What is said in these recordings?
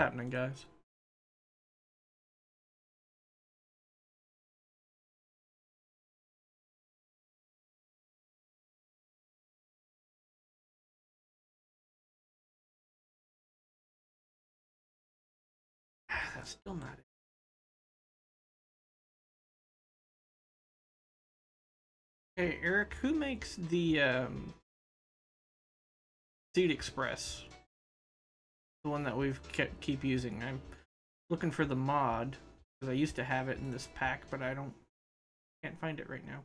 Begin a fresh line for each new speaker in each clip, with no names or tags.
happening, guys? That's still not it. Hey, Eric, who makes the Seed Express? The one that we've keep using. I'm looking for the mod because I used to have it in this pack, but I can't find it right now.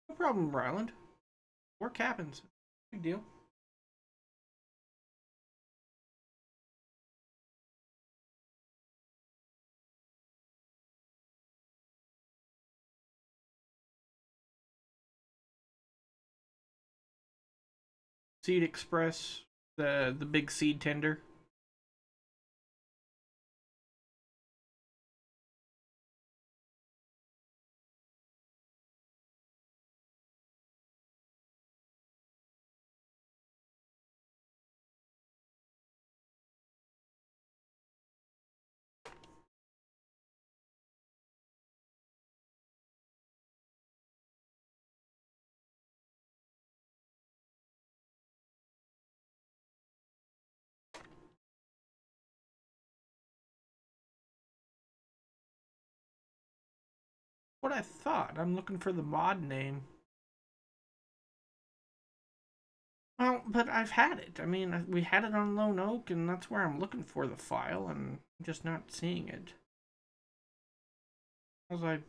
No problem, Ryland. Work happens. Big deal. Seed Express, the big seed tender. What I thought. I'm looking for the mod name. Well, but I've had it. I mean, we had it on Lone Oak, and that's where I'm looking for the file, and I'm just not seeing it. As I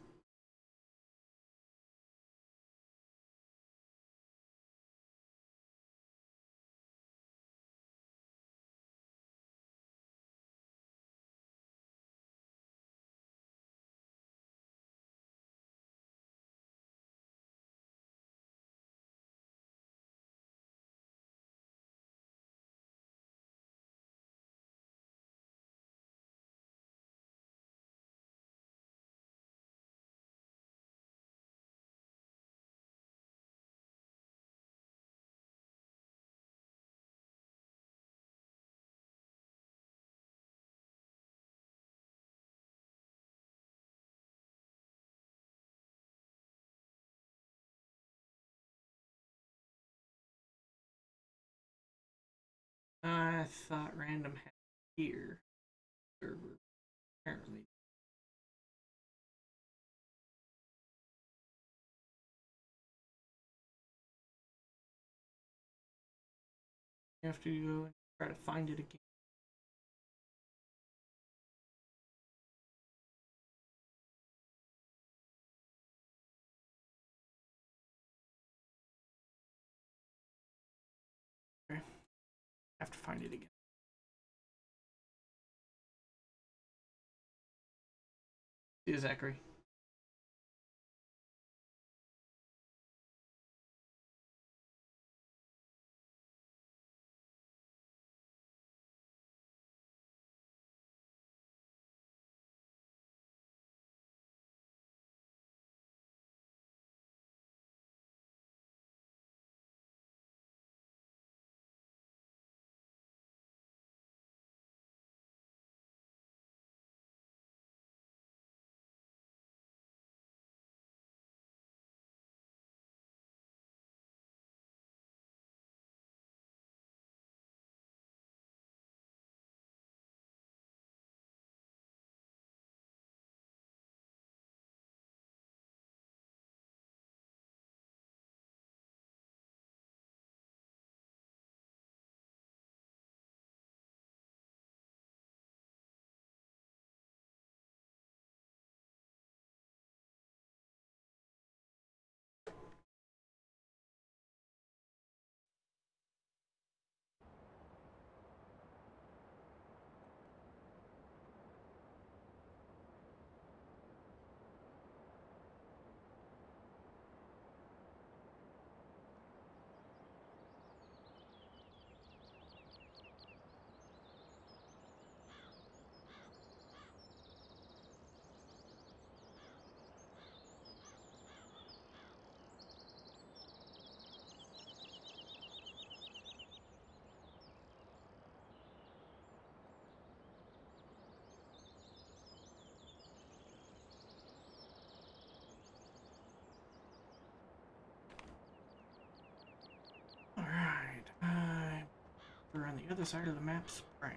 thought random had here server apparently. You have to go and try to find it again. Okay. Have to find it again. See you, Zachary. on the other side of the map sprang.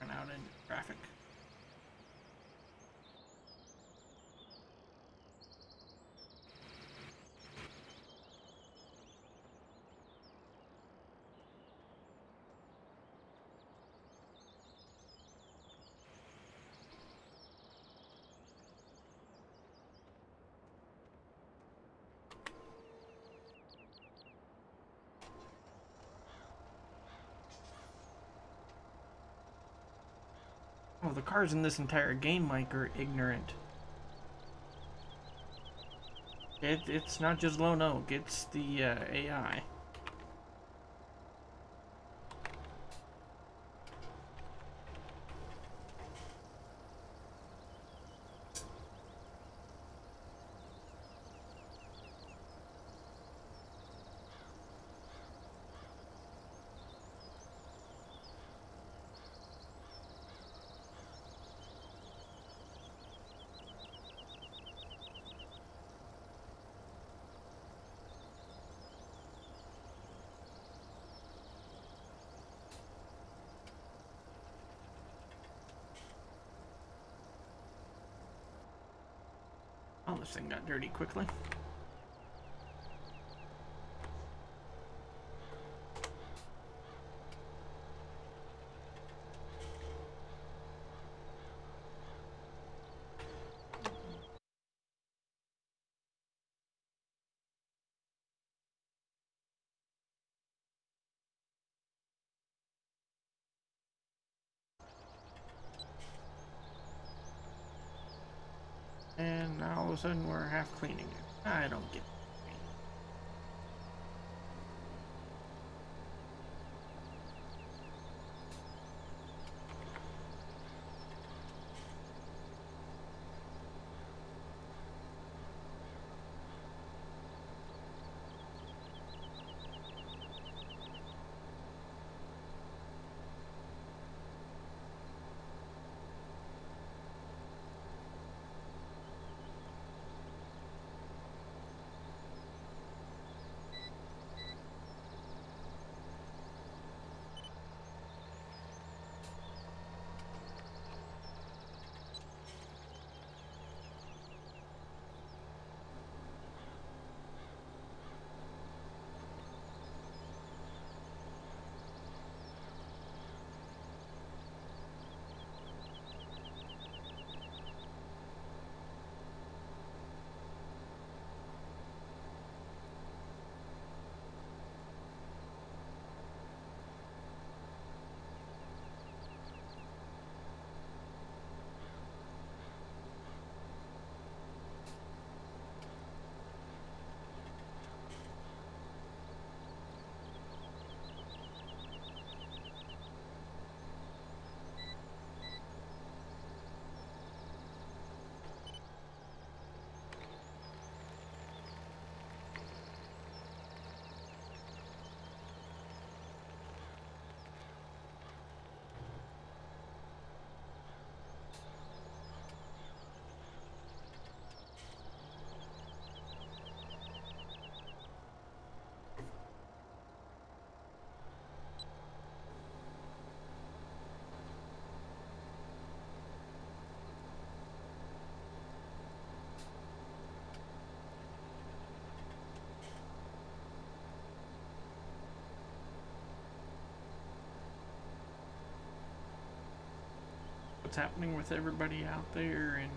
Run out into traffic. Oh, the cars in this entire game, Mike, are ignorant. It's not just Lone Oak, it's the AI. Oh, this thing got dirty quickly. And now all of a sudden we're half cleaning it. I don't get it. What's happening with everybody out there in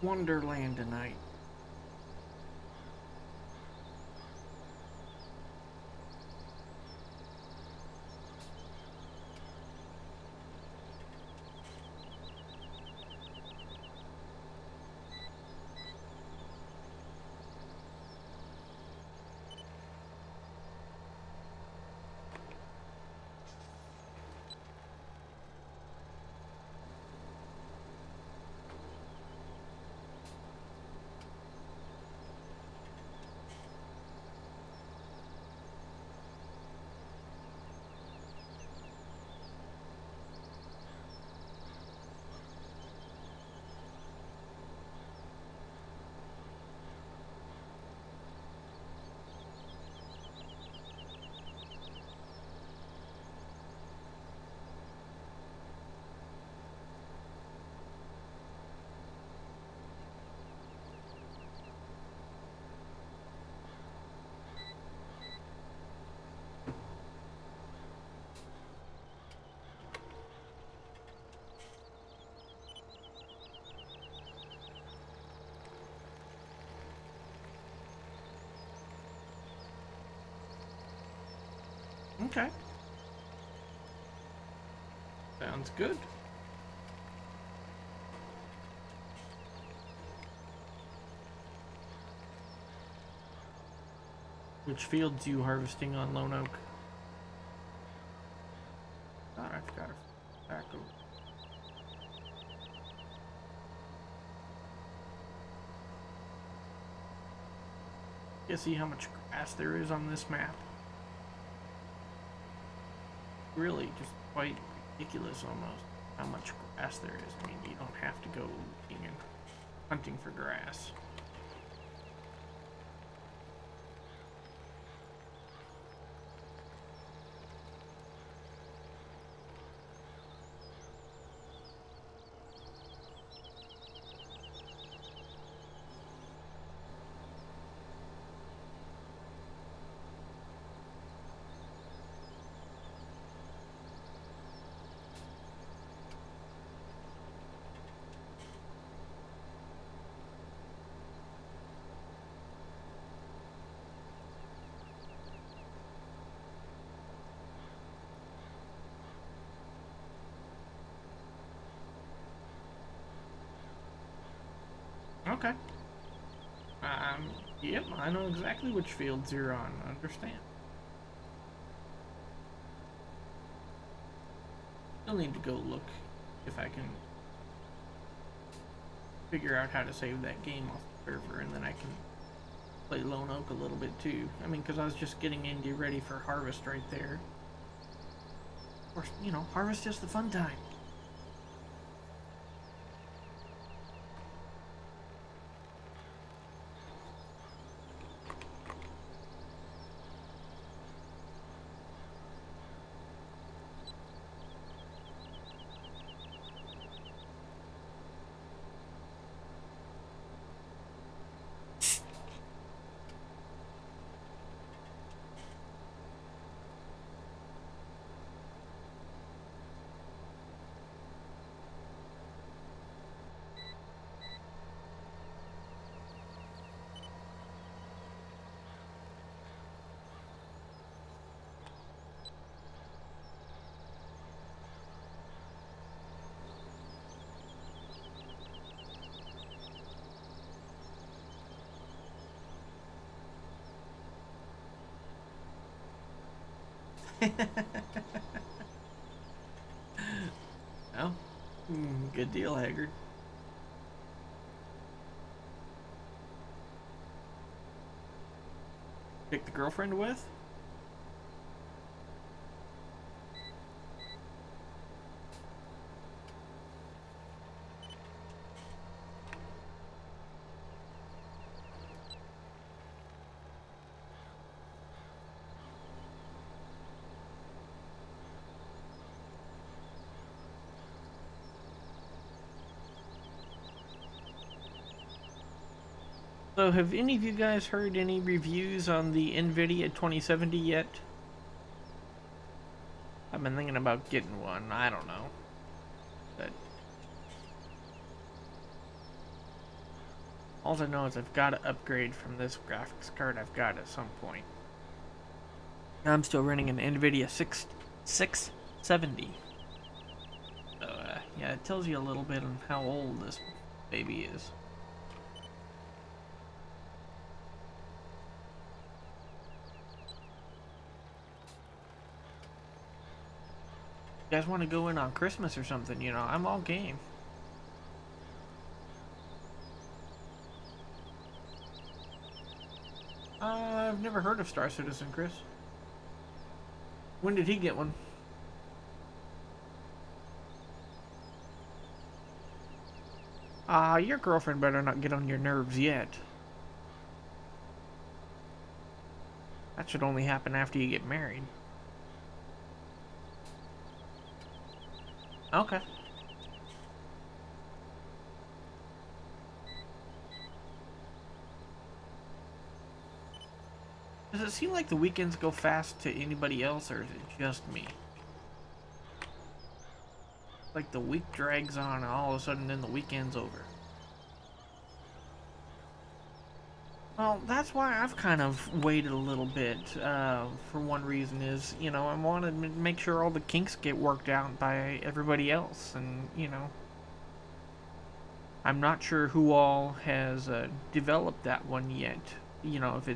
Wonderland tonight? Okay. Sounds good. Which fields you harvesting on Lone Oak? God, I've got a tobacco. You see how much grass there is on this map? Really, just quite ridiculous almost how much grass there is. I mean, you don't have to go looking and hunting for grass. Okay. Yep, I know exactly which fields you're on. I understand. Still need to go look if I can figure out how to save that game off the server, and then I can play Lone Oak a little bit too. I mean, because I was just getting Indy ready for harvest right there. Of course, you know, harvest is the fun time. Well, good deal, Haggard. Pick the girlfriend with? So, have any of you guys heard any reviews on the NVIDIA 2070 yet? I've been thinking about getting one. I don't know. But all I know is I've got to upgrade from this graphics card I've got at some point. I'm still running an NVIDIA 670. So, yeah, it tells you a little bit on how old this baby is. You guys want to go in on Christmas or something, you know, I'm all game. I've never heard of Star Citizen, Chris. When did he get one? Your girlfriend better not get on your nerves yet. That should only happen after you get married. Okay. Does it seem like the weekends go fast to anybody else, or is it just me? Like the week drags on and all of a sudden then the weekend's over. Well, that's why I've kind of waited a little bit. For one reason is, I wanted to make sure all the kinks get worked out by everybody else, and I'm not sure who all has developed that one yet. If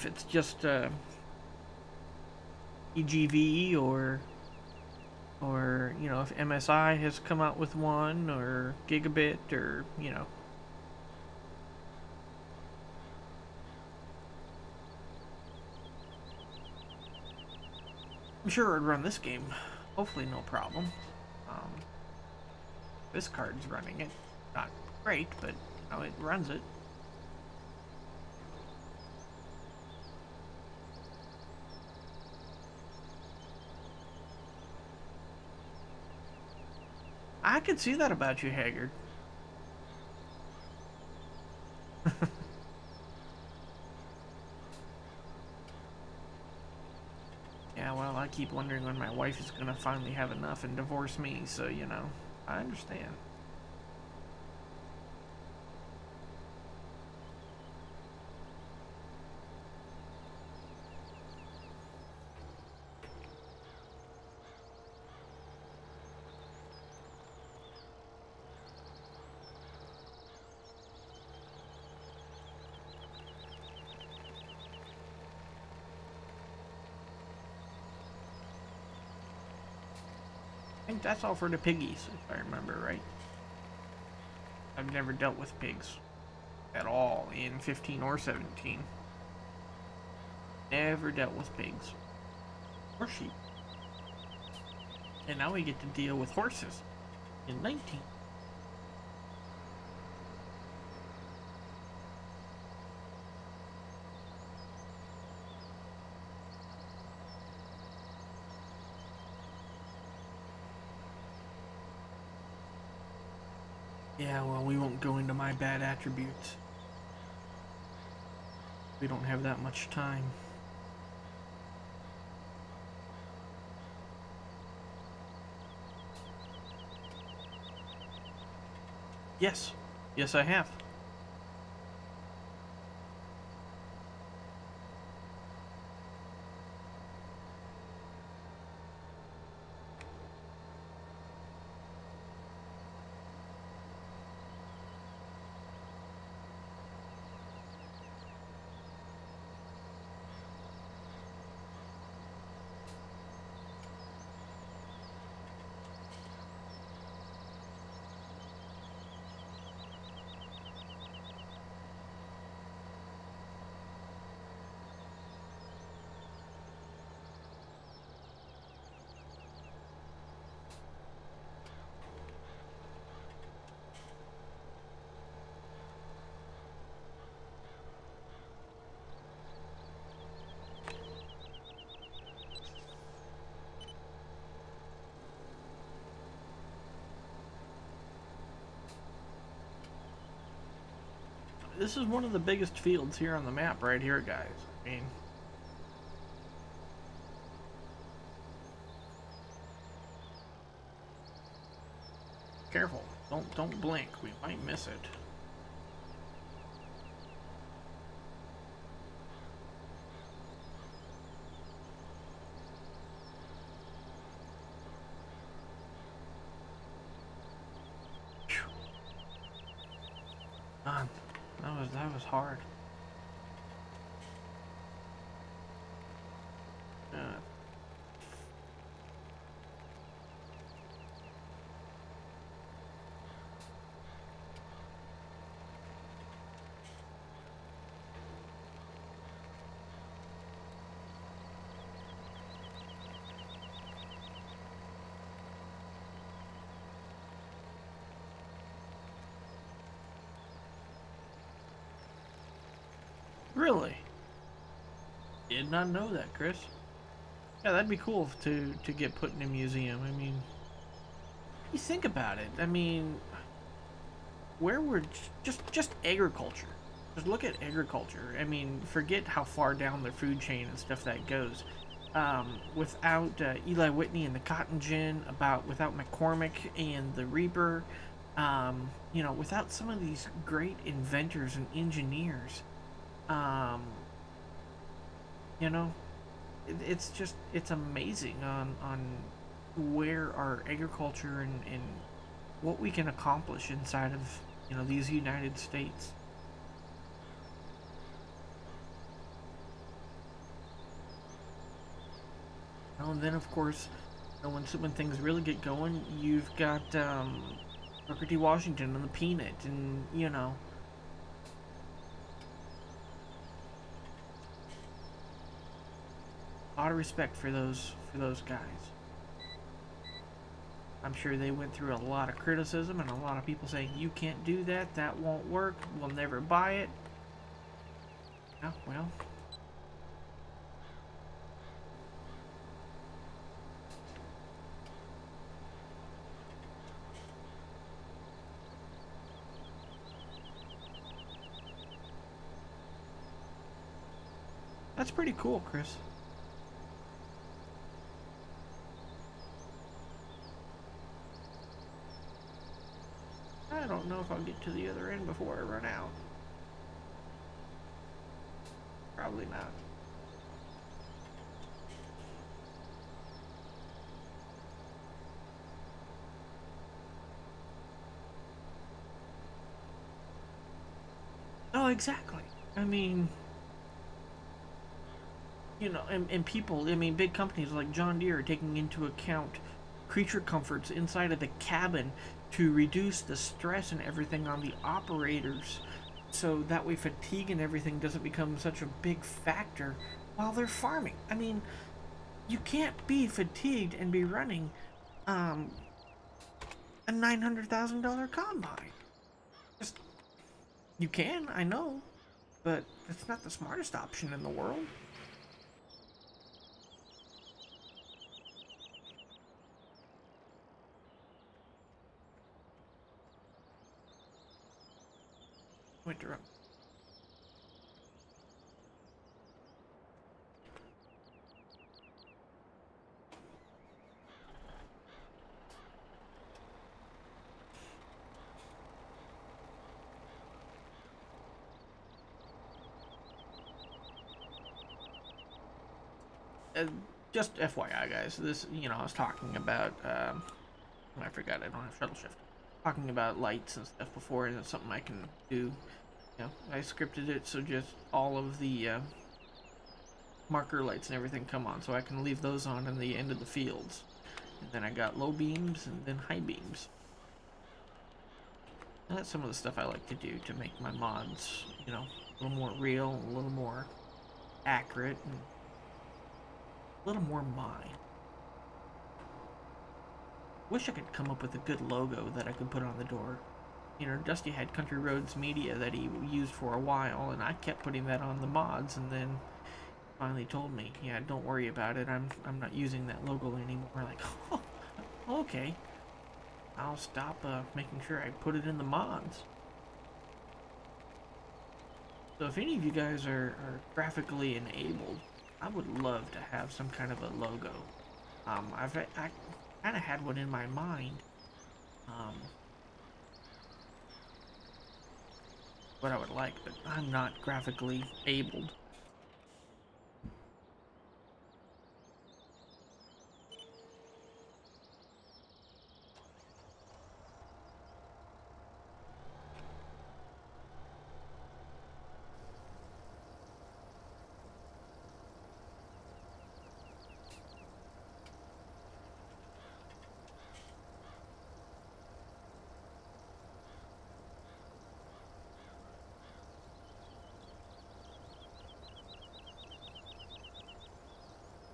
it's just EGV or if MSI has come out with one or Gigabit or. I'm sure it'd run this game. Hopefully no problem. This card's running it. Not great, but it runs it. I could see that about you, Haggard. Yeah, well, I keep wondering when my wife is gonna finally have enough and divorce me, so, I understand. I think that's all for the piggies, if I remember right. I've never dealt with pigs at all in 15 or 17. Never dealt with pigs. Or sheep. And now we get to deal with horses in 19. Yeah, well, we won't go into my bad attributes. We don't have that much time. Yes. Yes, I have. This is one of the biggest fields here on the map right here, guys. I mean, careful. Don't blink. We might miss it. Man, that was hard. Really? Did not know that, Chris. Yeah, that'd be cool to get put in a museum. I mean, you think about it. I mean, where we're just agriculture. Just look at agriculture. I mean, forget how far down the food chain and stuff that goes. Without Eli Whitney and the cotton gin, without McCormick and the Reaper, without some of these great inventors and engineers, Um, you know, it's just, it's amazing on where our agriculture and what we can accomplish inside of, these United States. And then, of course, when things really get going, you've got Booker T. Washington and the Peanut, and a lot of respect for those guys. I'm sure they went through a lot of criticism and a lot of people saying, you can't do that, that won't work, we'll never buy it. Yeah, well. That's pretty cool, Chris. I don't know if I'll get to the other end before I run out. Probably not. Oh, exactly. I mean, and people, I mean, big companies like John Deere are taking into account creature comforts inside of the cabin to reduce the stress and everything on the operators, so that way fatigue and everything doesn't become such a big factor while they're farming. I mean, you can't be fatigued and be running a $900,000 combine. Just, you can, I know, but it's not the smartest option in the world. Winter. Just FYI, guys, this, I was talking about, I forgot I don't have shuttle shift. Talking about lights and stuff before, and it's something I can do. I scripted it so just all of the marker lights and everything come on, so I can leave those on in the end of the fields. And then I got low beams and then high beams. And that's some of the stuff I like to do to make my mods, a little more real, a little more accurate, and a little more mine. Wish I could come up with a good logo that I could put on the door. Dusty had Country Roads Media that he used for a while, and I kept putting that on the mods, and then finally told me, yeah, don't worry about it, I'm not using that logo anymore. Like, oh, okay. I'll stop making sure I put it in the mods. So if any of you guys are graphically enabled, I would love to have some kind of a logo. I kind of had one in my mind. What I would like, but I'm not graphically abled.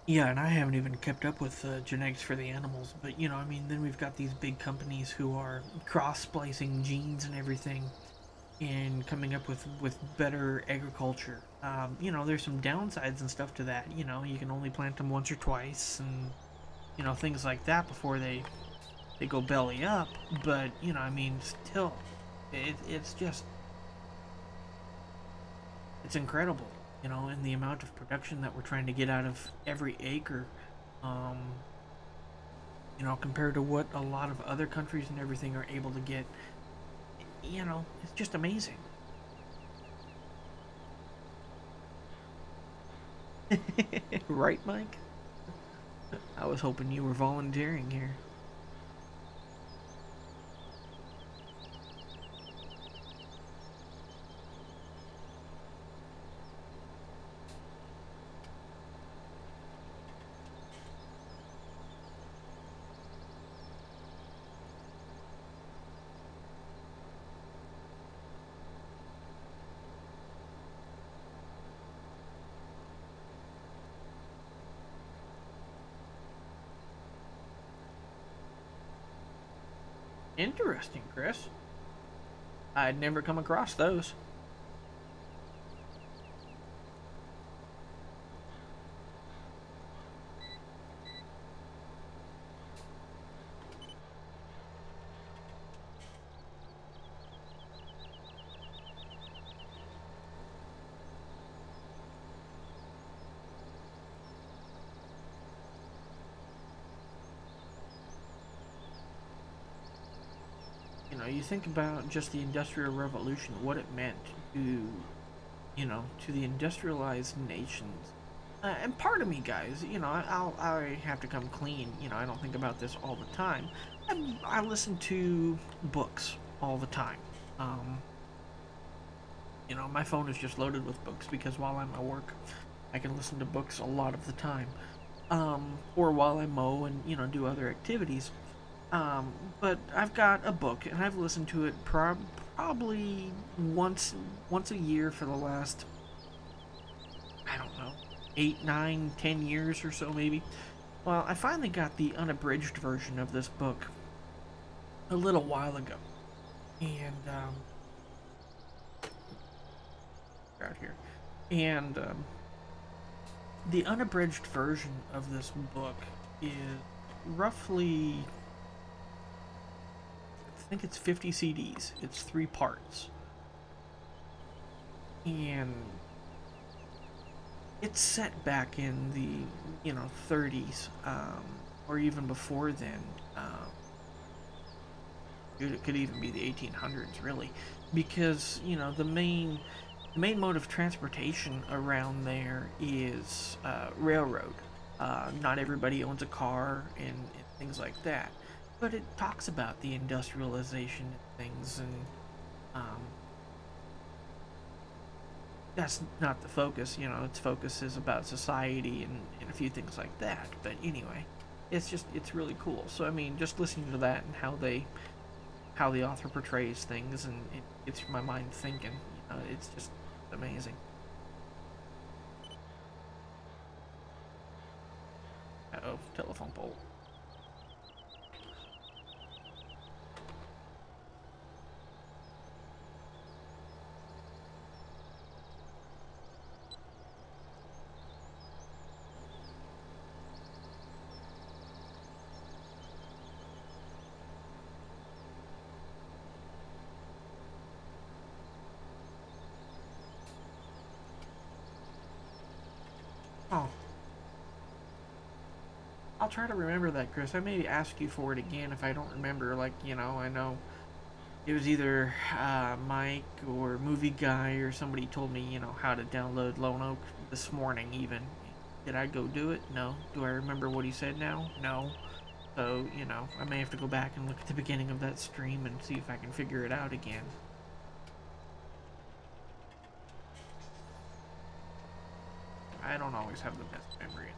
Yeah, and I haven't even kept up with genetics for the animals, but I mean, then we've got these big companies who are cross-splicing genes and everything, and coming up with better agriculture. There's some downsides and stuff to that. You can only plant them once or twice, and things like that before they go belly up. But I mean, still, it's just, it's incredible. And the amount of production that we're trying to get out of every acre, compared to what a lot of other countries and everything are able to get, it's just amazing. Right, Mike? I was hoping you were volunteering here. Interesting, Chris. I'd never come across those. You know, you think about just the Industrial Revolution, what it meant to, you know, to the industrialized nations. And part of me, guys, you know, I have to come clean. You know, I don't think about this all the time. I listen to books all the time. Um, you know, my phone is just loaded with books because while I'm at work, I can listen to books a lot of the time. Or while I mow and, you know, do other activities. Um, but I've got a book and I've listened to it probably once a year for the last, I don't know, 8, 9, 10 years or so maybe. Well, I finally got the unabridged version of this book a little while ago. And out here. And the unabridged version of this book is roughly, I think it's 50 CDs. It's 3 parts. And it's set back in the, you know, 30s, or even before then. Dude, it could even be the 1800s, really, because, you know, the main mode of transportation around there is railroad. Not everybody owns a car and things like that, but it talks about the industrialization and things, and that's not the focus. You know, its focus is about society and a few things like that. But anyway, it's really cool. So I mean, just listening to that and how the author portrays things, and it gets my mind thinking. You know, it's just amazing. Uh-oh, telephone pole. Oh, I'll try to remember that, Chris. I may ask you for it again if I don't remember. Like, you know, I know it was either Mike or Movie Guy or somebody told me, you know, how to download Lone Oak this morning even. Did I go do it? No. Do I remember what he said now? No. So, you know, I may have to go back and look at the beginning of that stream and see if I can figure it out again. I don't always have the best memory.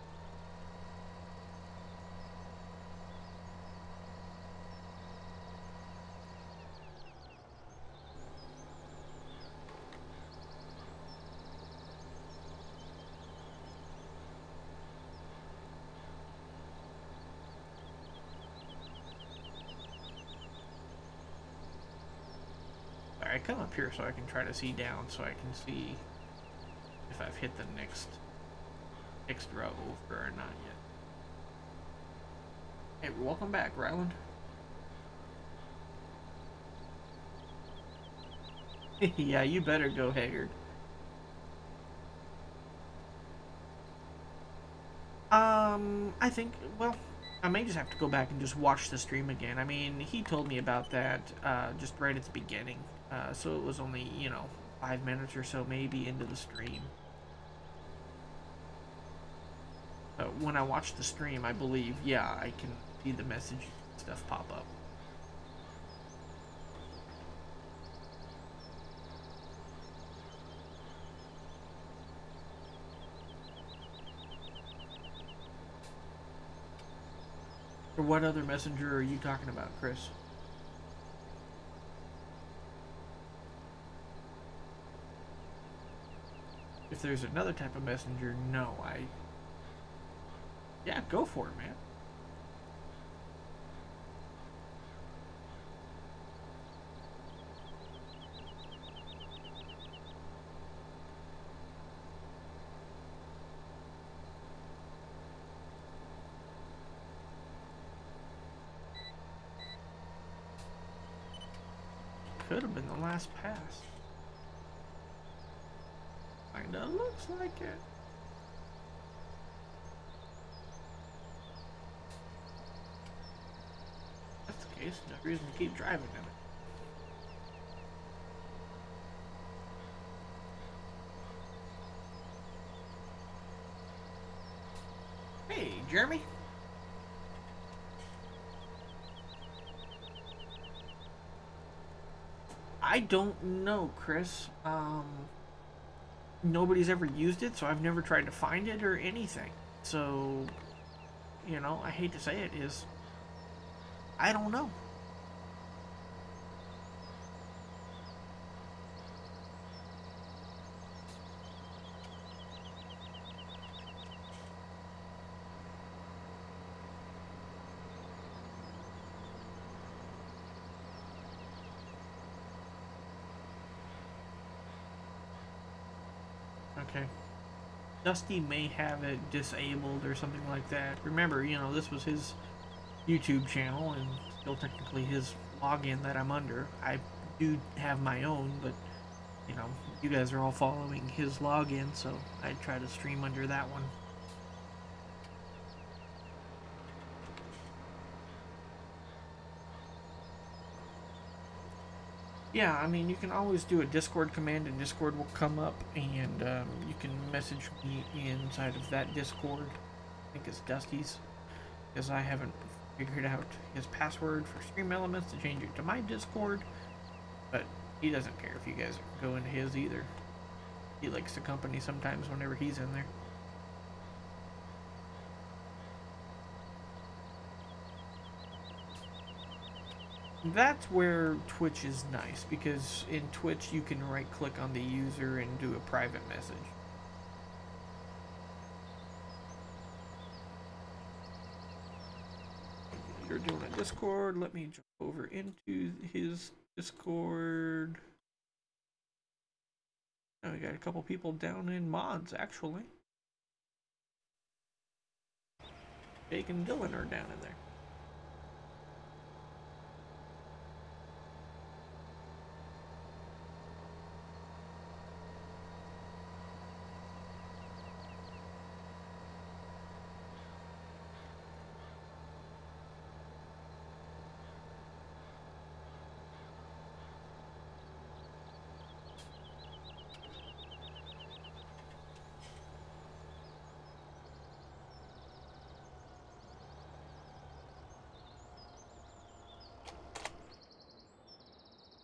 I come up here so I can try to see down, so I can see if I've hit the next row over or not yet. Hey, welcome back, Ryland. Yeah, you better go, Haggard. I think, well, I may just have to go back and just watch the stream again. I mean, he told me about that just right at the beginning. So it was only, you know, 5 minutes or so maybe into the stream. When I watch the stream, I believe, yeah, I can see the message stuff pop up. Or what other messenger are you talking about, Chris? If there's another type of messenger, no, yeah, go for it, man. Could have been the last pass. Kinda looks like it. If that's the case, no reason to keep driving in it. Hey, Jeremy. I don't know, Chris. Nobody's ever used it, so I've never tried to find it or anything. So, you know, I hate to say it, is I don't know. Okay. Dusty may have it disabled or something like that. Remember, you know, this was his YouTube channel and still technically his login that I'm under. I do have my own, but, you know, you guys are all following his login, so I try to stream under that one. Yeah, I mean, you can always do a Discord command and Discord will come up and you can message me inside of that Discord. I think it's Dusty's, because I haven't figured out his password for Stream Elements to change it to my Discord, but he doesn't care if you guys go into his either. He likes to company sometimes whenever he's in there. That's where Twitch is nice, because in Twitch you can right click on the user and do a private message. You're doing a Discord, let me jump over into his Discord. Oh, we got a couple people down in mods, actually. Jake and Dylan are down in there.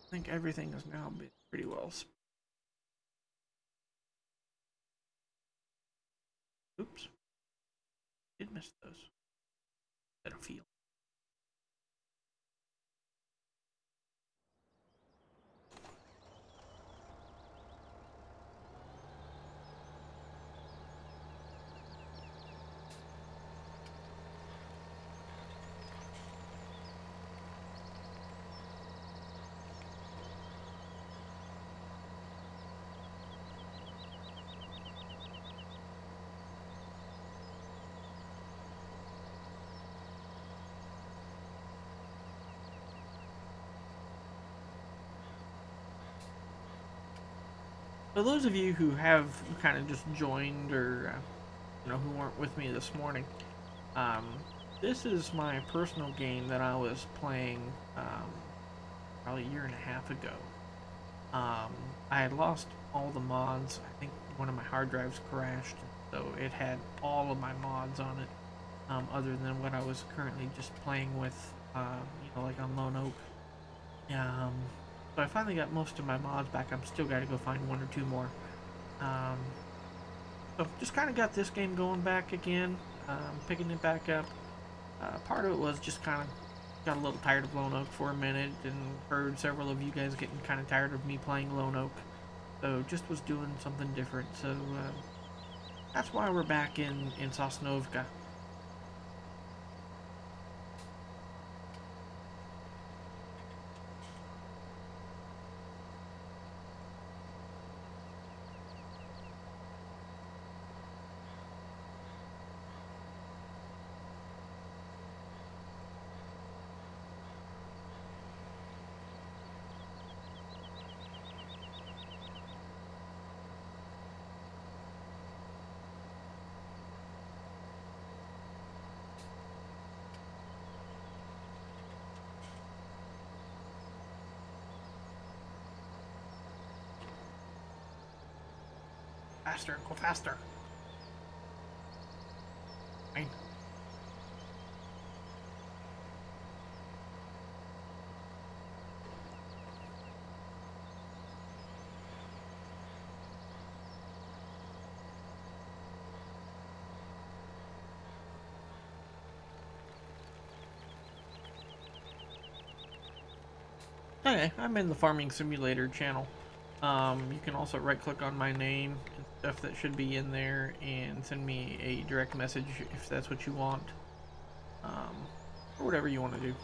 I think everything has now been pretty well. Oops. Did miss those. I don't feel. For those of you who have kind of just joined or you know, who weren't with me this morning, this is my personal game that I was playing probably a year and a half ago. I had lost all the mods. I think one of my hard drives crashed. so it had all of my mods on it, other than what I was currently just playing with, like on Lone Oak. Um, so I finally got most of my mods back. I'm still got to go find one or two more. Um, so just kind of got this game going back again, picking it back up. Part of it was just kind of got a little tired of Lone Oak for a minute, and heard several of you guys getting kind of tired of me playing Lone Oak. So just was doing something different. So that's why we're back in Sosnovka. Faster, go faster. Fine. Okay, I'm in the Farming Simulator channel. You can also right-click on my name and stuff that should be in there and send me a direct message if that's what you want. Or whatever you want to do.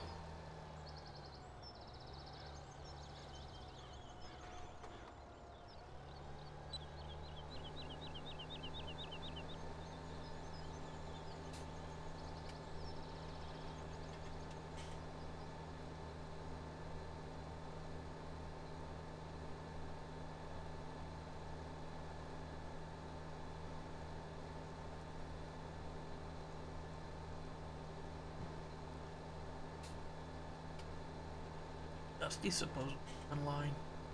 Dusty's supposed online.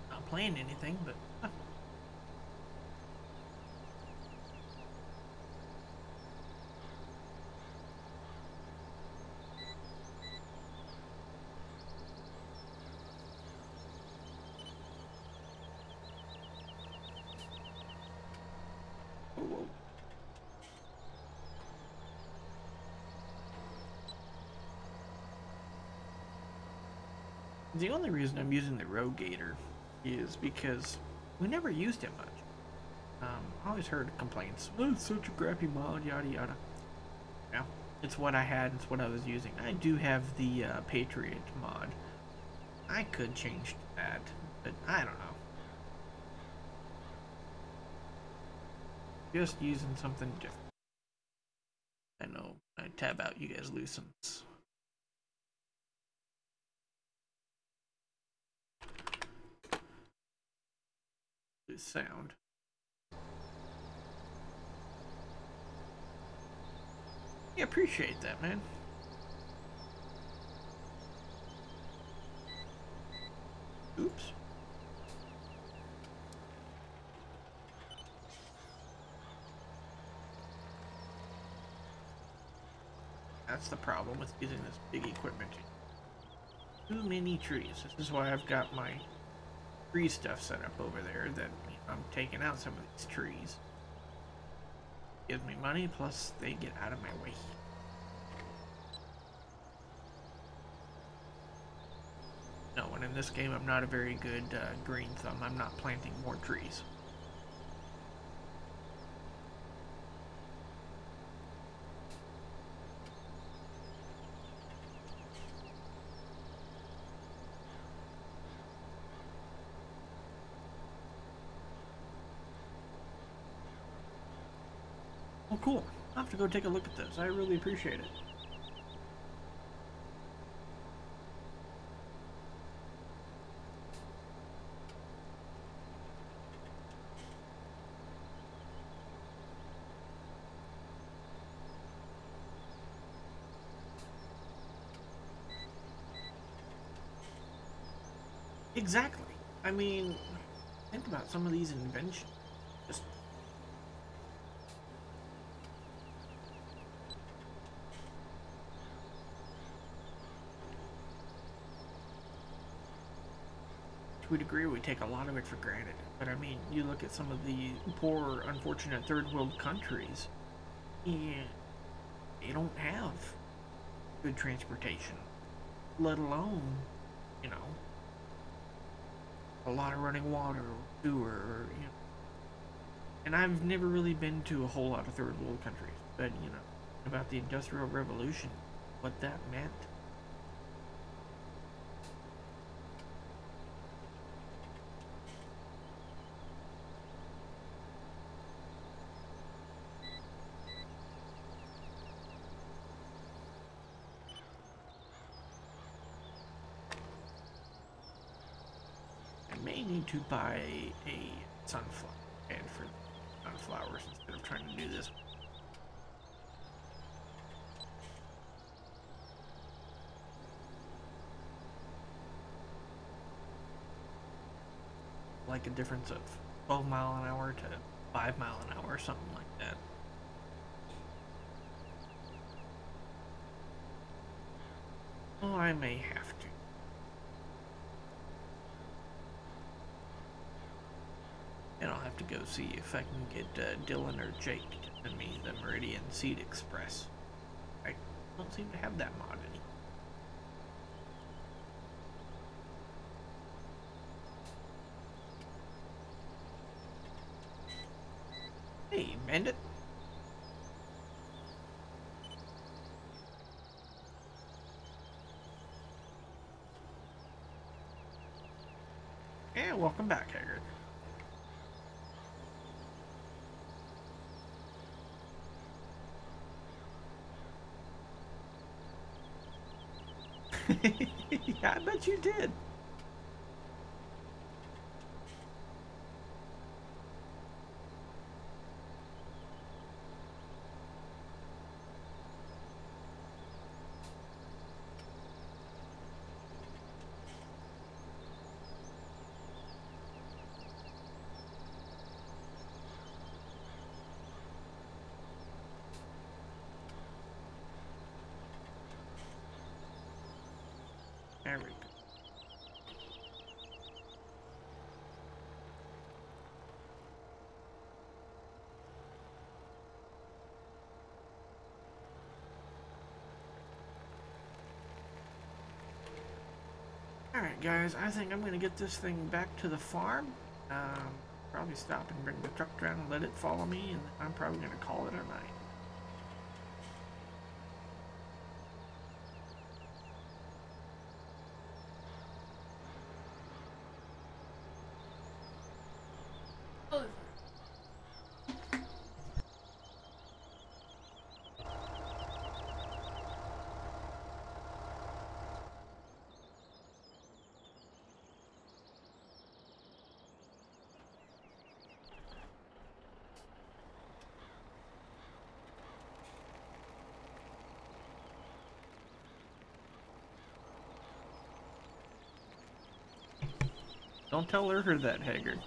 Not playing anything, but whoa. The only reason I'm using the Rogator is because we never used it much. I always heard complaints. Oh, it's such a crappy mod, yada yada. Yeah, it's what I had, it's what I was using. I do have the Patriot mod. I could change that, but I don't know. Just using something different. I know. I tab out, you guys lose some. Lose sound. Yeah, appreciate that, man. Oops. That's the problem with using this big equipment. Too many trees. This is why I've got my tree stuff set up over there that I'm taking out some of these trees. Gives me money, plus they get out of my way. No, and in this game I'm not a very good green thumb. I'm not planting more trees. Well, cool. I'll have to go take a look at this. I really appreciate it. Exactly. I mean, think about some of these inventions. Just to a degree, we take a lot of it for granted. But I mean, you look at some of the poor, unfortunate third world countries, and they don't have good transportation, let alone, you know, a lot of running water or sewer, or, you know. And I've never really been to a whole lot of third world countries, but, you know, about the Industrial Revolution, what that meant. I may need to buy a sunflower head for sunflowers instead of trying to do this. Like a difference of 12 mile an hour to 5 mile an hour, something like that. Well, I may have to. And I'll have to go see if I can get Dylan or Jake to send me the Meridian Seed Express. I don't seem to have that mod anymore. Hey, Bandit. Yeah, welcome back, Haggard. Yeah, I bet you did. There we go. Alright guys, I think I'm going to get this thing back to the farm. Probably stop and bring the truck around and let it follow me, and I'm probably going to call it a night. Don't tell her that, Haggard.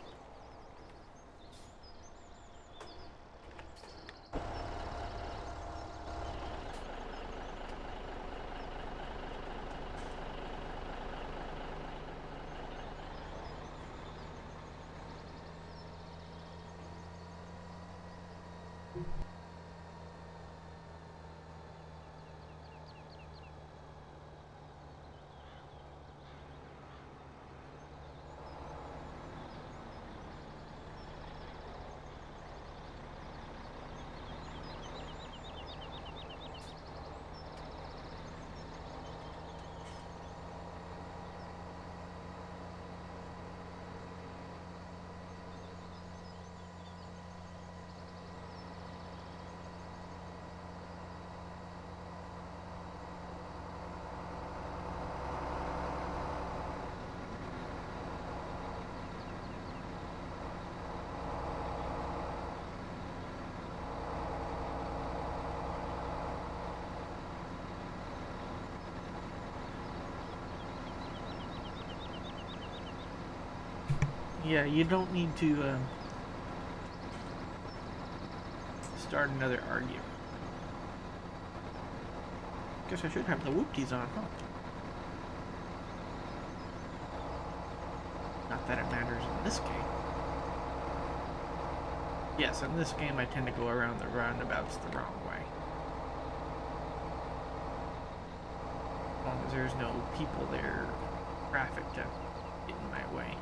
Yeah, you don't need to start another argument. Guess I should have the whoopties on, huh? Not Not that it matters in this game. Yes, in this game I tend to go around the roundabouts the wrong way. As long as there's no people there, traffic to get in my way.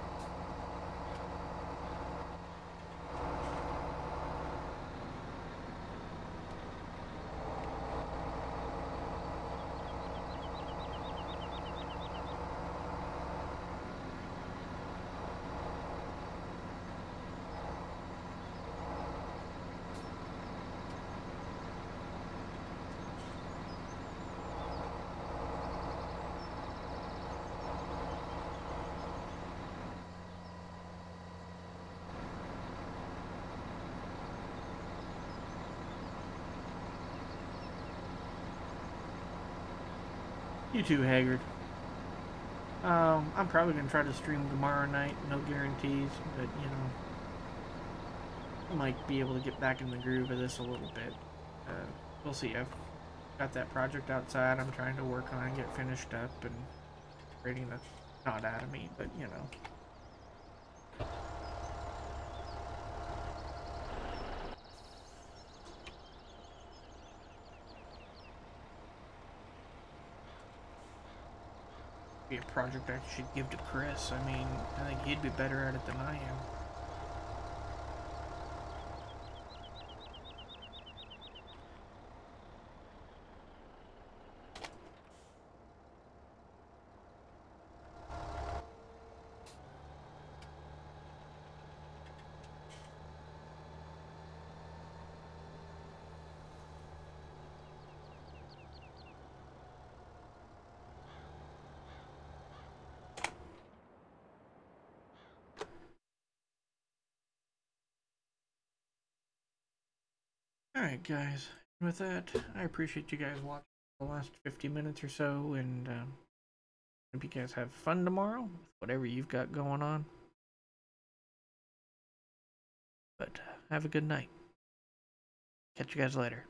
You too, Haggard. I'm probably going to try to stream tomorrow night. No guarantees, but, you know, I might be able to get back in the groove of this a little bit. We'll see. I've got that project outside I'm trying to work on and get finished up, and rating the not out of me, but, you know. Be a project I should give to Chris. I mean, I think he'd be better at it than I am. Alright guys, with that, I appreciate you guys watching the last 50 minutes or so, and hope you guys have fun tomorrow, whatever you've got going on. But have a good night. Catch you guys later.